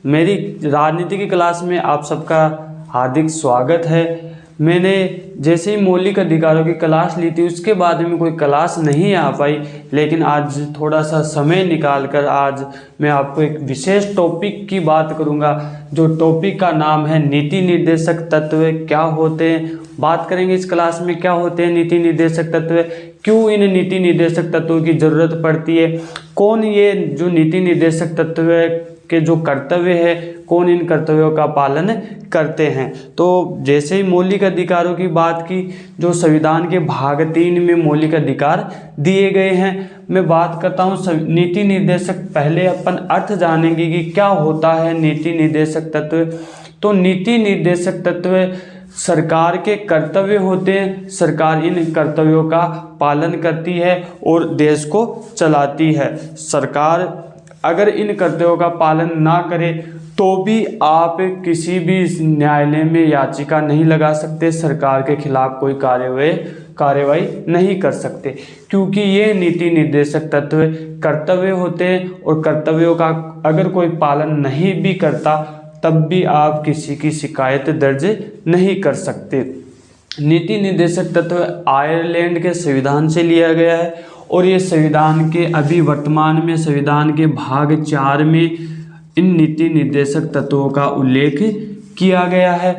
मेरी राजनीति की क्लास में आप सबका हार्दिक स्वागत है। मैंने जैसे ही मौलिक अधिकारों की क्लास ली थी उसके बाद में कोई क्लास नहीं आ पाई, लेकिन आज थोड़ा सा समय निकाल कर आज मैं आपको एक विशेष टॉपिक की बात करूंगा, जो टॉपिक का नाम है नीति निर्देशक तत्व क्या होते हैं। बात करेंगे इस क्लास में क्या होते हैं नीति निर्देशक तत्व, क्यों इन नीति निर्देशक तत्वों की ज़रूरत पड़ती है, कौन ये जो नीति निर्देशक तत्व के जो कर्तव्य है, कौन इन कर्तव्यों का पालन करते हैं। तो जैसे ही मौलिक अधिकारों की बात की, जो संविधान के भाग 3 में मौलिक अधिकार दिए गए हैं, मैं बात करता हूँ नीति निर्देशक। पहले अपन अर्थ जानेंगे कि क्या होता है नीति निर्देशक तत्व। तो नीति निर्देशक तत्व सरकार के कर्तव्य होते हैं। सरकार इन कर्तव्यों का पालन करती है और देश को चलाती है। सरकार अगर इन कर्तव्यों का पालन ना करे तो भी आप किसी भी न्यायालय में याचिका नहीं लगा सकते, सरकार के खिलाफ कोई कार्यवाही नहीं कर सकते, क्योंकि ये नीति निर्देशक तत्व कर्तव्य होते हैं और कर्तव्यों का अगर कोई पालन नहीं भी करता तब भी आप किसी की शिकायत दर्ज नहीं कर सकते। नीति निर्देशक तत्व आयरलैंड के संविधान से लिया गया है और ये संविधान के अभी वर्तमान में संविधान के भाग 4 में इन नीति निर्देशक तत्वों का उल्लेख किया गया है।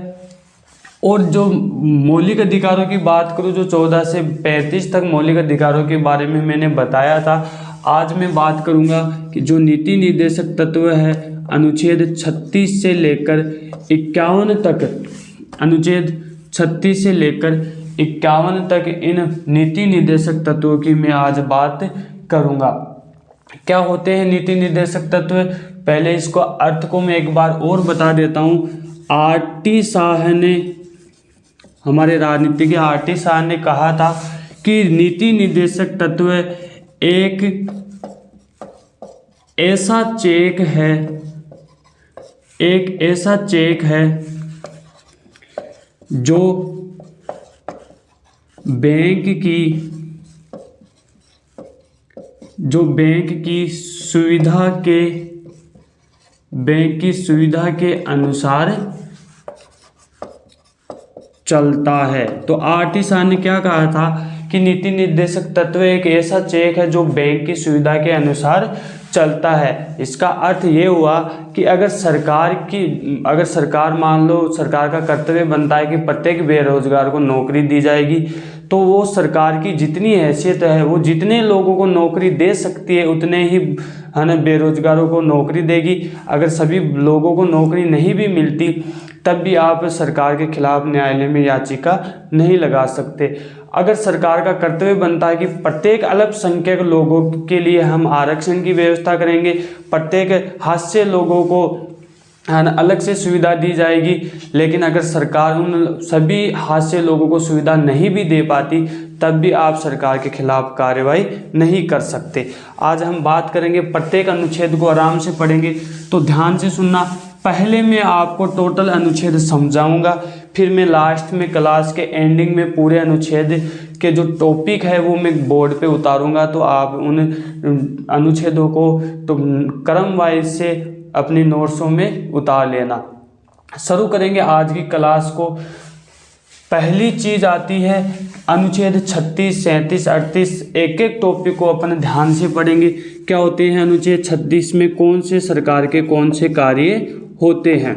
और जो मौलिक अधिकारों की बात करूँ, जो 14 से 35 तक मौलिक अधिकारों के बारे में मैंने बताया था, आज मैं बात करूँगा कि जो नीति निर्देशक तत्व है अनुच्छेद 36 से लेकर 51 तक, अनुच्छेद 36 से लेकर 51 तक इन नीति निर्देशक तत्वों की मैं आज बात करूंगा। क्या होते हैं नीति निर्देशक तत्व? पहले इसको अर्थ को मैं एक बार और बता देता हूं। आर.टी. शाह ने, हमारे राजनीतिज्ञ आर.टी. शाह ने कहा था कि नीति निर्देशक तत्व एक ऐसा चेक है जो बैंक की सुविधा के अनुसार चलता है। तो आर.टी. शाह ने क्या कहा था कि नीति निर्देशक तत्व एक ऐसा चेक है जो बैंक की सुविधा के अनुसार चलता है। इसका अर्थ ये हुआ कि अगर सरकार मान लो, सरकार का कर्तव्य बनता है कि प्रत्येक बेरोजगार को नौकरी दी जाएगी, तो वो सरकार की जितनी हैसियत है, वो जितने लोगों को नौकरी दे सकती है उतने ही है ना बेरोजगारों को नौकरी देगी। अगर सभी लोगों को नौकरी नहीं भी मिलती तब भी आप सरकार के खिलाफ न्यायालय में याचिका नहीं लगा सकते। अगर सरकार का कर्तव्य बनता है कि प्रत्येक अल्पसंख्यक लोगों के लिए हम आरक्षण की व्यवस्था करेंगे, प्रत्येक हास्य लोगों को अलग से सुविधा दी जाएगी, लेकिन अगर सरकार उन सभी हास्य लोगों को सुविधा नहीं भी दे पाती तब भी आप सरकार के खिलाफ कार्रवाई नहीं कर सकते। आज हम बात करेंगे, प्रत्येक अनुच्छेद को आराम से पढ़ेंगे, तो ध्यान से सुनना। पहले मैं आपको टोटल अनुच्छेद समझाऊंगा, फिर मैं लास्ट में क्लास के एंडिंग में पूरे अनुच्छेद के जो टॉपिक है वो मैं बोर्ड पे उतारूंगा, तो आप उन अनुच्छेदों को तो क्रम वाइज से अपनी नोट्सों में उतार लेना। शुरू करेंगे आज की क्लास को। पहली चीज आती है अनुच्छेद 36, 37, 38। एक एक टॉपिक को अपन ध्यान से पढ़ेंगे। क्या होते हैं अनुच्छेद 36 में, कौन से सरकार के कौन से कार्य होते हैं।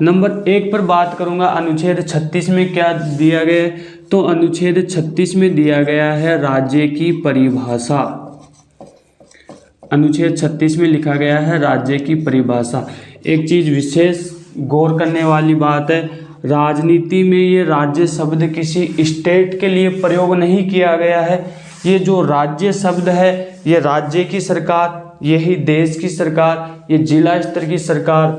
नंबर 1 पर बात करूंगा। अनुच्छेद 36 में क्या दिया गया है? तो अनुच्छेद 36 में दिया गया है राज्य की परिभाषा। अनुच्छेद 36 में लिखा गया है राज्य की परिभाषा। एक चीज विशेष गौर करने वाली बात है, राजनीति में ये राज्य शब्द किसी स्टेट के लिए प्रयोग नहीं किया गया है। ये जो राज्य शब्द है ये राज्य की सरकार, यही देश की सरकार, ये जिला स्तर की सरकार,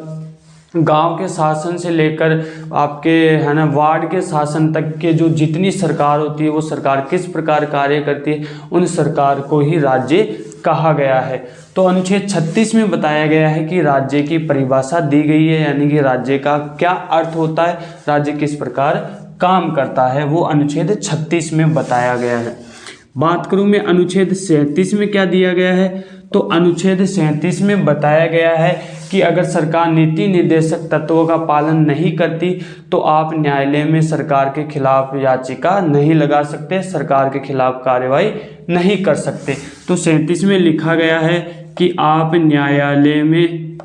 गांव के शासन से लेकर आपके है ना वार्ड के शासन तक के जो जितनी सरकार होती है वो सरकार किस प्रकार कार्य करती है, उन सरकार को ही राज्य कहा गया है। तो अनुच्छेद 36 में बताया गया है कि राज्य की परिभाषा दी गई है, यानी कि राज्य का क्या अर्थ होता है, राज्य किस प्रकार काम करता है, वो अनुच्छेद 36 में बताया गया है। बात करूं मैं अनुच्छेद 37 में क्या दिया गया है, तो अनुच्छेद 37 में बताया गया है कि अगर सरकार नीति निर्देशक तत्वों का पालन नहीं करती तो आप न्यायालय में सरकार के खिलाफ याचिका नहीं लगा सकते, सरकार के खिलाफ कार्रवाई नहीं कर सकते। तो 37 में लिखा गया है कि आप न्यायालय में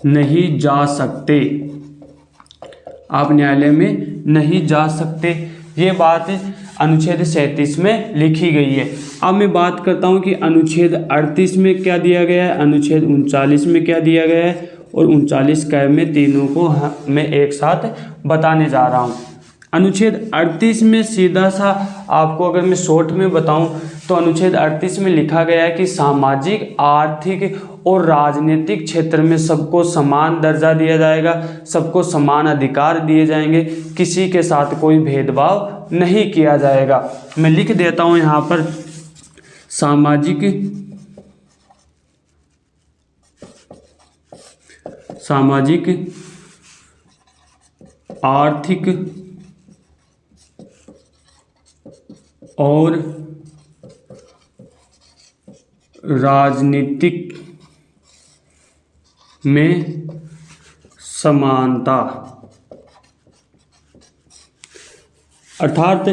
नहीं जा सकते, आप न्यायालय में नहीं जा सकते। ये बात अनुच्छेद 37 में लिखी गई है। अब मैं बात करता हूँ कि अनुच्छेद 38 में क्या दिया गया है, अनुच्छेद 39 में क्या दिया गया है और 39 क में, तीनों को मैं एक साथ बताने जा रहा हूँ। अनुच्छेद 38 में सीधा सा आपको अगर मैं शॉर्ट में बताऊं तो अनुच्छेद 38 में लिखा गया है कि सामाजिक, आर्थिक और राजनीतिक क्षेत्र में सबको समान दर्जा दिया जाएगा, सबको समान अधिकार दिए जाएंगे, किसी के साथ कोई भेदभाव नहीं किया जाएगा। मैं लिख देता हूं यहाँ पर, सामाजिक, आर्थिक और राजनीतिक में समानता, अर्थात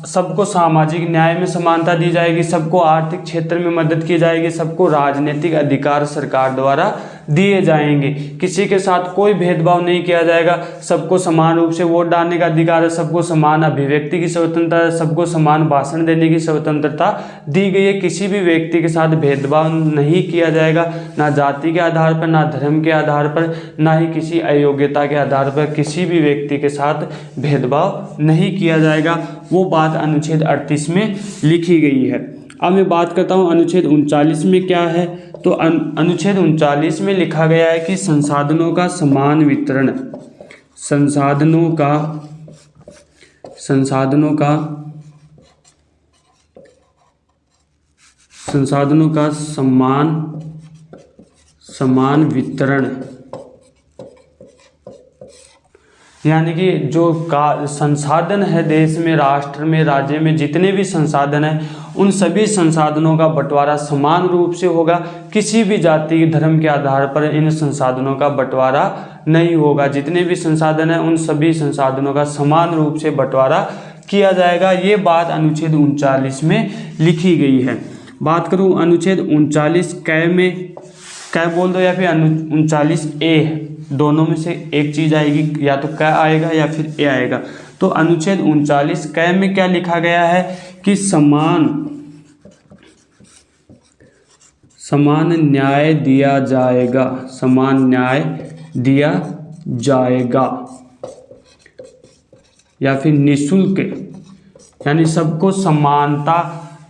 सबको सामाजिक न्याय में समानता दी जाएगी, सबको आर्थिक क्षेत्र में मदद की जाएगी, सबको राजनीतिक अधिकार सरकार द्वारा दिए जाएंगे, किसी के साथ कोई भेदभाव नहीं किया जाएगा, सबको समान रूप से वोट डालने का अधिकार है, सबको समान अभिव्यक्ति की स्वतंत्रता है, सबको समान भाषण देने की स्वतंत्रता दी गई है, किसी भी व्यक्ति के साथ भेदभाव नहीं किया जाएगा, ना जाति के आधार पर, ना धर्म के आधार पर, ना ही किसी अयोग्यता के आधार पर किसी भी व्यक्ति के साथ भेदभाव नहीं किया जाएगा। वो बात अनुच्छेद 38 में लिखी गई है। अब मैं बात करता हूँ अनुच्छेद 39 में क्या है, तो अनुच्छेद 39 में लिखा गया है कि संसाधनों का समान वितरण, संसाधनों का समान वितरण, यानी कि जो संसाधन है देश में, राष्ट्र में, राज्य में जितने भी संसाधन हैं उन सभी संसाधनों का बंटवारा समान रूप से होगा, किसी भी जाति धर्म के आधार पर इन संसाधनों का बंटवारा नहीं होगा। जितने भी संसाधन हैं उन सभी संसाधनों का समान रूप से बंटवारा किया जाएगा। ये बात अनुच्छेद 39 में लिखी गई है। बात करूँ अनुच्छेद 39 क में, क बोल दो या फिर 39 ए, दोनों में से एक चीज आएगी, या तो क आएगा या फिर ए आएगा। तो अनुच्छेद 39 क में क्या लिखा गया है कि समान न्याय दिया जाएगा, समान न्याय दिया जाएगा, या फिर निःशुल्क, यानी सबको समानता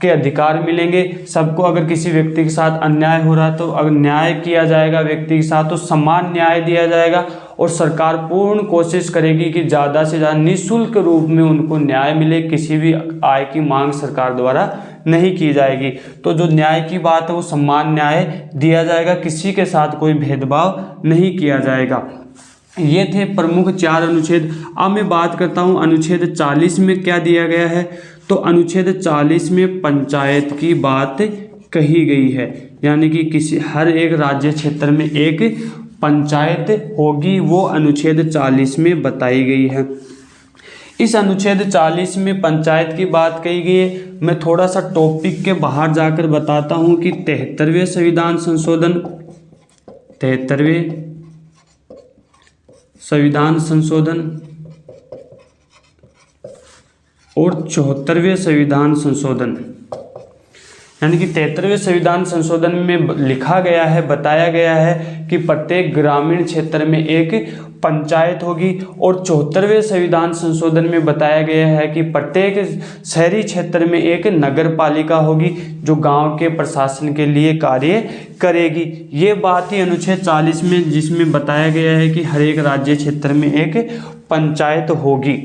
के अधिकार मिलेंगे। सबको अगर किसी व्यक्ति के साथ अन्याय हो रहा है तो अगर न्याय किया जाएगा व्यक्ति के साथ, तो समान न्याय दिया जाएगा और सरकार पूर्ण कोशिश करेगी कि ज़्यादा से ज़्यादा निःशुल्क रूप में उनको न्याय मिले, किसी भी आय की मांग सरकार द्वारा नहीं की जाएगी। तो जो न्याय की बात है वो समान न्याय दिया जाएगा, किसी के साथ कोई भेदभाव नहीं किया जाएगा। ये थे प्रमुख 4 अनुच्छेद। अब मैं बात करता हूँ अनुच्छेद 40 में क्या दिया गया है, तो अनुच्छेद 40 में पंचायत की बात कही गई है, यानी कि किसी हर एक राज्य क्षेत्र में एक पंचायत होगी, वो अनुच्छेद 40 में बताई गई है। इस अनुच्छेद 40 में पंचायत की बात कही गई है। मैं थोड़ा सा टॉपिक के बाहर जाकर बताता हूँ कि 73वें संविधान संशोधन, 73वें संविधान संशोधन और 74वें संविधान संशोधन, यानी कि 73वें संविधान संशोधन में लिखा गया है, बताया गया है कि प्रत्येक ग्रामीण क्षेत्र में एक पंचायत होगी, और 74वें संविधान संशोधन में बताया गया है कि प्रत्येक शहरी क्षेत्र में एक नगर पालिका होगी जो गांव के प्रशासन के लिए कार्य करेगी। ये बात ही अनुच्छेद 40 में जिसमें बताया गया है कि हर एक राज्य क्षेत्र में एक पंचायत होगी।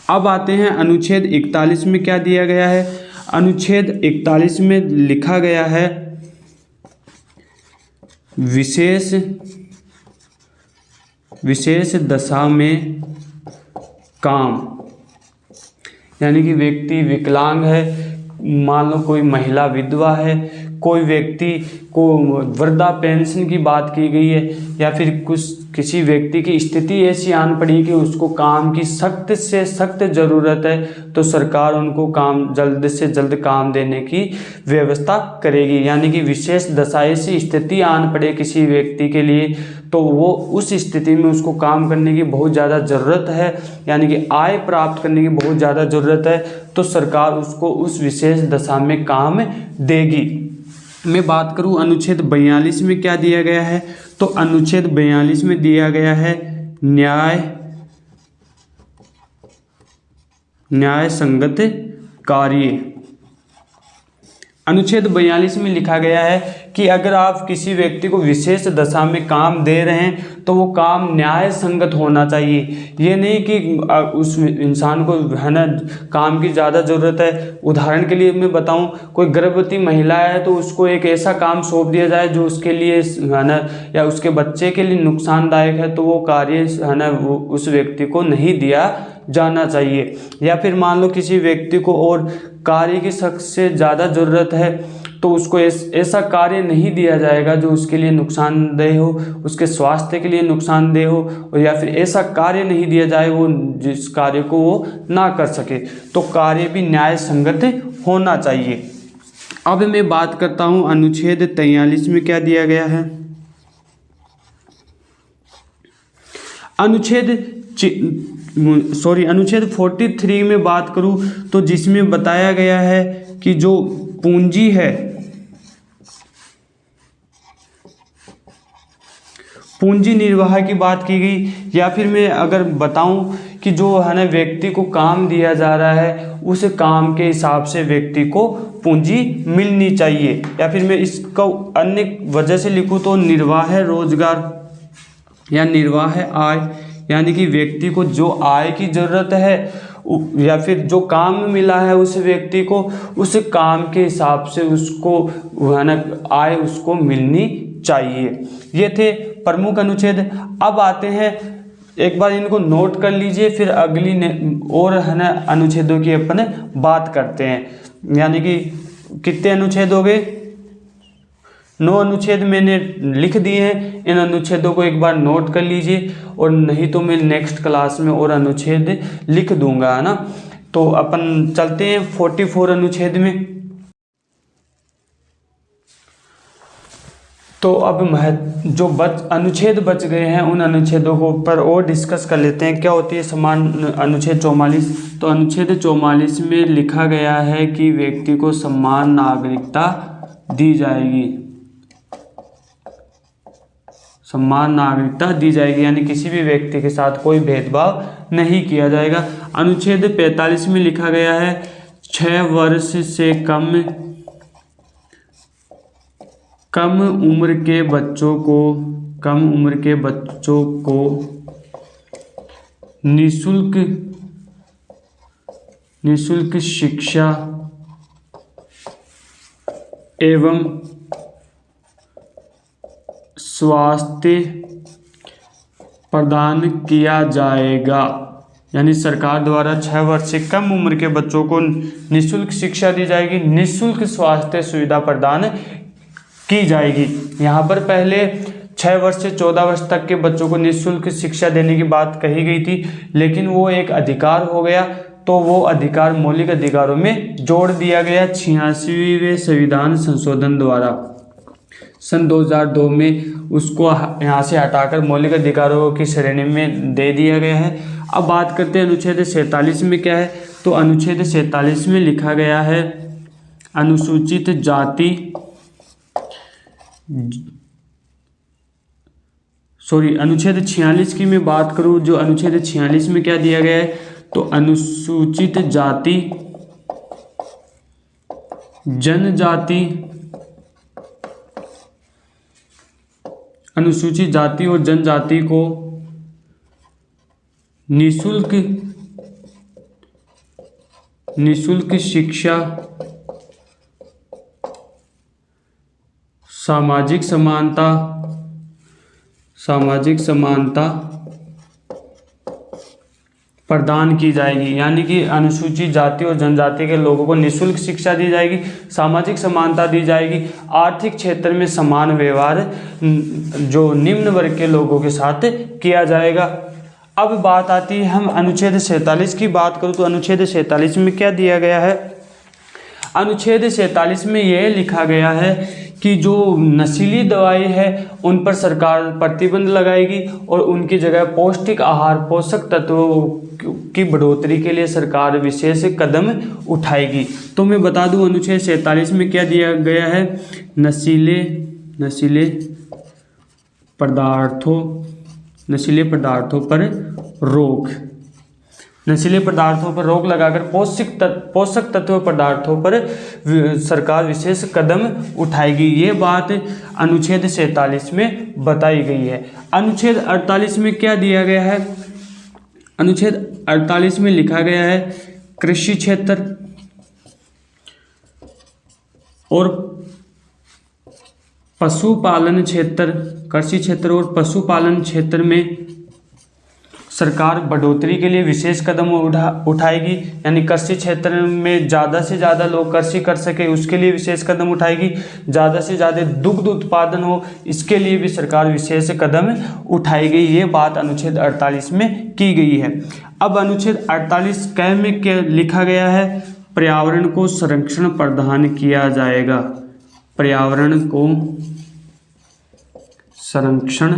अब आते हैं अनुच्छेद 41 में क्या दिया गया है। अनुच्छेद 41 में लिखा गया है विशेष विशेष दशा में काम, यानी कि व्यक्ति विकलांग है, मान लो कोई महिला विधवा है, कोई व्यक्ति को वृद्धा पेंशन की बात की गई है, या फिर किसी व्यक्ति की स्थिति ऐसी आन पड़ी कि उसको काम की सख्त से सख्त ज़रूरत है, तो सरकार उनको काम जल्द से जल्द काम देने की व्यवस्था करेगी। यानी कि विशेष दशा ऐसी स्थिति आन पड़े किसी व्यक्ति के लिए, तो वो उस स्थिति में उसको काम करने की बहुत ज़्यादा ज़रूरत है, यानी कि आय प्राप्त करने की बहुत ज़्यादा ज़रूरत है, तो सरकार उसको उस विशेष दशा में काम देगी। मैं बात करूं अनुच्छेद 42 में क्या दिया गया है, तो अनुच्छेद 42 में दिया गया है न्याय संगत कार्य। अनुच्छेद 42 में लिखा गया है कि अगर आप किसी व्यक्ति को विशेष दशा में काम दे रहे हैं तो वो काम न्याय संगत होना चाहिए। ये नहीं कि उस इंसान को है ना काम की ज़्यादा ज़रूरत है। उदाहरण के लिए मैं बताऊं, कोई गर्भवती महिला है तो उसको एक ऐसा काम सौंप दिया जाए जो उसके लिए है ना या उसके बच्चे के लिए नुकसानदायक है, तो वो कार्य है ना वो उस व्यक्ति को नहीं दिया जाना चाहिए। या फिर मान लो किसी व्यक्ति को और कार्य की सख्त से ज़्यादा ज़रूरत है तो उसको ऐसा कार्य नहीं दिया जाएगा जो उसके लिए नुकसानदेह हो, उसके स्वास्थ्य के लिए नुकसानदेह हो, और या फिर ऐसा कार्य नहीं दिया जाए वो जिस कार्य को वो ना कर सके। तो कार्य भी न्याय संगत होना चाहिए। अब मैं बात करता हूँ अनुच्छेद 43 में क्या दिया गया है। अनुच्छेद 43 में बात करूं तो जिसमें बताया गया है कि जो पूंजी है, पूंजी निर्वाह की बात की गई, या फिर मैं अगर बताऊं कि जो है ना व्यक्ति को काम दिया जा रहा है उस काम के हिसाब से व्यक्ति को पूंजी मिलनी चाहिए। या फिर मैं इसको अन्य वजह से लिखूं तो निर्वाह रोजगार या निर्वाह आय, यानी कि व्यक्ति को जो आय की ज़रूरत है या फिर जो काम मिला है उस व्यक्ति को उस काम के हिसाब से उसको है ना आय उसको मिलनी चाहिए। ये थे प्रमुख अनुच्छेद। अब आते हैं, एक बार इनको नोट कर लीजिए, फिर अगली और है ना अनुच्छेदों की अपन बात करते हैं। यानी कि कितने अनुच्छेद हो गए, 9 अनुच्छेद मैंने लिख दिए हैं। इन अनुच्छेदों को एक बार नोट कर लीजिए, और नहीं तो मैं नेक्स्ट क्लास में और अनुच्छेद लिख दूंगा, है ना। तो अपन चलते हैं 44 अनुच्छेद में। तो अब जो अनुच्छेद बच गए हैं उन अनुच्छेदों को पर और डिस्कस कर लेते हैं। क्या होती है समान अनुच्छेद 44। तो अनुच्छेद 44 में लिखा गया है कि व्यक्ति को समान नागरिकता दी जाएगी, समान नागरिकता दी जाएगी, यानी किसी भी व्यक्ति के साथ कोई भेदभाव नहीं किया जाएगा। अनुच्छेद 45 में लिखा गया है 6 वर्ष से कम उम्र के बच्चों को निःशुल्क शिक्षा एवं स्वास्थ्य प्रदान किया जाएगा। यानी सरकार द्वारा 6 वर्ष से कम उम्र के बच्चों को निःशुल्क शिक्षा दी जाएगी, निःशुल्क स्वास्थ्य सुविधा प्रदान की जाएगी। यहाँ पर पहले 6 वर्ष से 14 वर्ष तक के बच्चों को निःशुल्क शिक्षा देने की बात कही गई थी, लेकिन वो एक अधिकार हो गया, तो वो अधिकार मौलिक अधिकारों में जोड़ दिया गया 86वें संविधान संशोधन द्वारा। सन 2002 में उसको यहाँ से हटाकर मौलिक अधिकारों की श्रेणी में दे दिया गया है। अब बात करते हैं अनुच्छेद 47 में क्या है। तो अनुच्छेद 47 में लिखा गया है अनुसूचित जाति अनुच्छेद 46 की मैं बात करूँ, जो अनुच्छेद 46 में क्या दिया गया है, तो अनुसूचित जाति जनजाति अनुसूचित जाति और जनजाति को निःशुल्क शिक्षा, सामाजिक समानता प्रदान की जाएगी, यानी कि अनुसूचित जाति और जनजाति के लोगों को निःशुल्क शिक्षा दी जाएगी, सामाजिक समानता दी जाएगी, आर्थिक क्षेत्र में समान व्यवहार जो निम्न वर्ग के लोगों के साथ किया जाएगा। अब बात आती है, हम अनुच्छेद 47 की बात करूँ तो अनुच्छेद 47 में क्या दिया गया है? अनुच्छेद 47 में यह लिखा गया है कि जो नशीली दवाई है उन पर सरकार प्रतिबंध लगाएगी और उनकी जगह पौष्टिक आहार, पोषक तत्वों की बढ़ोतरी के लिए सरकार विशेष कदम उठाएगी। तो मैं बता दूं अनुच्छेद 47 में क्या दिया गया है? नशीले पदार्थों पर रोक, नशीले पदार्थों पर रोक लगाकर पोषक तत्व पदार्थों पर सरकार विशेष कदम उठाएगी। ये बात अनुच्छेद 47 में बताई गई है। अनुच्छेद 48 में क्या दिया गया है? अनुच्छेद 48 में लिखा गया है कृषि क्षेत्र और पशुपालन क्षेत्र, कृषि क्षेत्र और पशुपालन क्षेत्र में सरकार बढ़ोतरी के लिए विशेष कदम उठाएगी, यानी कृषि क्षेत्र में ज़्यादा से ज़्यादा लोग कृषि कर सके उसके लिए विशेष कदम उठाएगी, ज़्यादा से ज़्यादा दुग्ध उत्पादन हो इसके लिए भी सरकार विशेष कदम उठाएगी। ये बात अनुच्छेद 48 में की गई है। अब अनुच्छेद 48 क में क्या लिखा गया है? पर्यावरण को संरक्षण प्रदान किया जाएगा, पर्यावरण को संरक्षण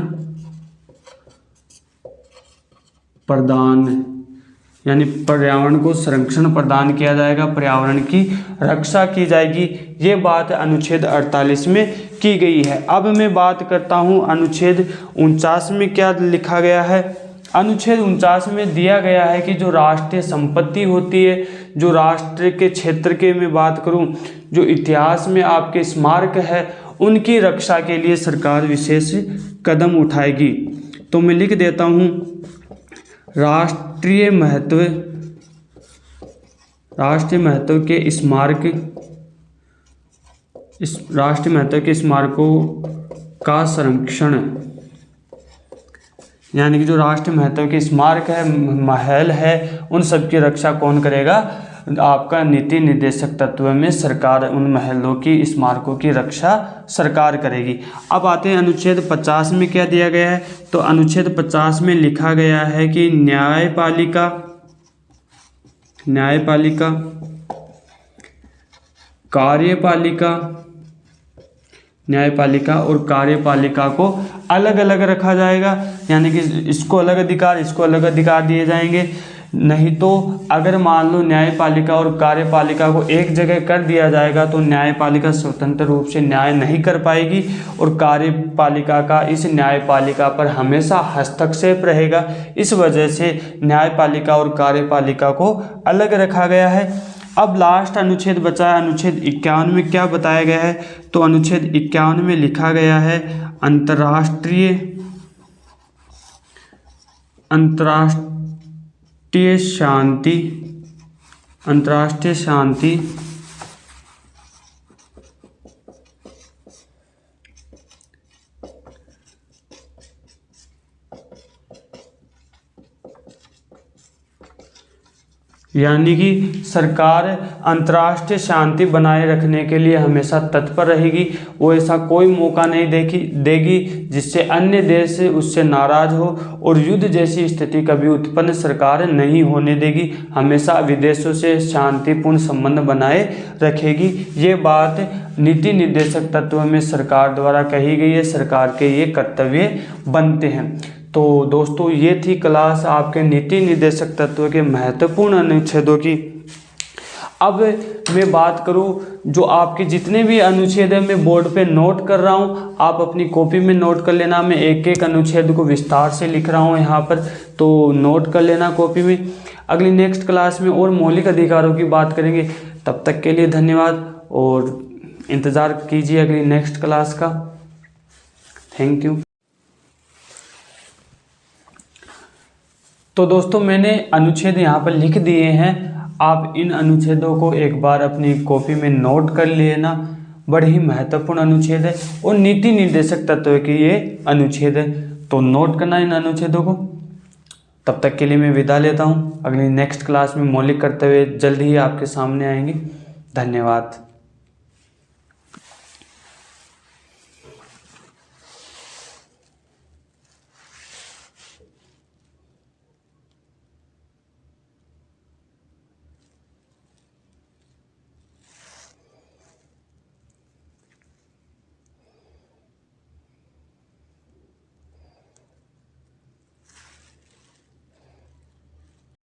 प्रदान, यानी पर्यावरण को संरक्षण प्रदान किया जाएगा, पर्यावरण की रक्षा की जाएगी। ये बात अनुच्छेद 48 में की गई है। अब मैं बात करता हूँ अनुच्छेद 49 में क्या लिखा गया है। अनुच्छेद 49 में दिया गया है कि जो राष्ट्रीय संपत्ति होती है, जो राष्ट्र के क्षेत्र के मैं बात करूँ, जो इतिहास में आपके स्मारक है उनकी रक्षा के लिए सरकार विशेष कदम उठाएगी। तो मैं लिख देता हूँ राष्ट्रीय महत्व के स्मारक, राष्ट्रीय महत्व के स्मारकों का संरक्षण, यानी कि जो राष्ट्रीय महत्व के स्मारक है, महल है, उन सब की रक्षा कौन करेगा? आपका नीति निर्देशक तत्व में सरकार उन महलों की, स्मारकों की रक्षा सरकार करेगी। अब आते हैं अनुच्छेद 50 में क्या दिया गया है। तो अनुच्छेद 50 में लिखा गया है कि न्यायपालिका और कार्यपालिका को अलग अलग रखा जाएगा, यानी कि इसको अलग अधिकार, इसको अलग अधिकार दिए जाएंगे। नहीं तो अगर मान लो न्यायपालिका और कार्यपालिका को एक जगह कर दिया जाएगा तो न्यायपालिका स्वतंत्र रूप से न्याय नहीं कर पाएगी और कार्यपालिका का इस न्यायपालिका पर हमेशा हस्तक्षेप रहेगा। इस वजह से न्यायपालिका और कार्यपालिका को अलग रखा गया है। अब लास्ट अनुच्छेद बचा है, अनुच्छेद 51 में क्या बताया गया है। तो अनुच्छेद 51 में लिखा गया है अंतर्राष्ट्रीय शांति यानी कि सरकार अंतर्राष्ट्रीय शांति बनाए रखने के लिए हमेशा तत्पर रहेगी। वो ऐसा कोई मौका नहीं देगी जिससे अन्य देश उससे नाराज हो और युद्ध जैसी स्थिति कभी उत्पन्न सरकार नहीं होने देगी। हमेशा विदेशों से शांतिपूर्ण संबंध बनाए रखेगी। ये बात नीति निर्देशक तत्व में सरकार द्वारा कही गई है, सरकार के ये कर्तव्य बनते हैं। तो दोस्तों ये थी क्लास आपके नीति निर्देशक तत्व के महत्वपूर्ण अनुच्छेदों की। अब मैं बात करूं जो आपके जितने भी अनुच्छेद हैं मैं बोर्ड पे नोट कर रहा हूं, आप अपनी कॉपी में नोट कर लेना। मैं एक एक अनुच्छेद को विस्तार से लिख रहा हूं यहाँ पर, तो नोट कर लेना कॉपी में। अगली नेक्स्ट क्लास में और मौलिक अधिकारों की बात करेंगे। तब तक के लिए धन्यवाद और इंतज़ार कीजिए अगली नेक्स्ट क्लास का। Thank you. तो दोस्तों मैंने अनुच्छेद यहाँ पर लिख दिए हैं, आप इन अनुच्छेदों को एक बार अपनी कॉपी में नोट कर लेना। बड़े ही महत्वपूर्ण अनुच्छेद है और नीति निर्देशक तत्व के ये अनुच्छेद है, तो नोट करना इन अनुच्छेदों को। तब तक के लिए मैं विदा लेता हूँ। अगली नेक्स्ट क्लास में मौलिक करते हुए जल्द ही आपके सामने आएंगे। धन्यवाद।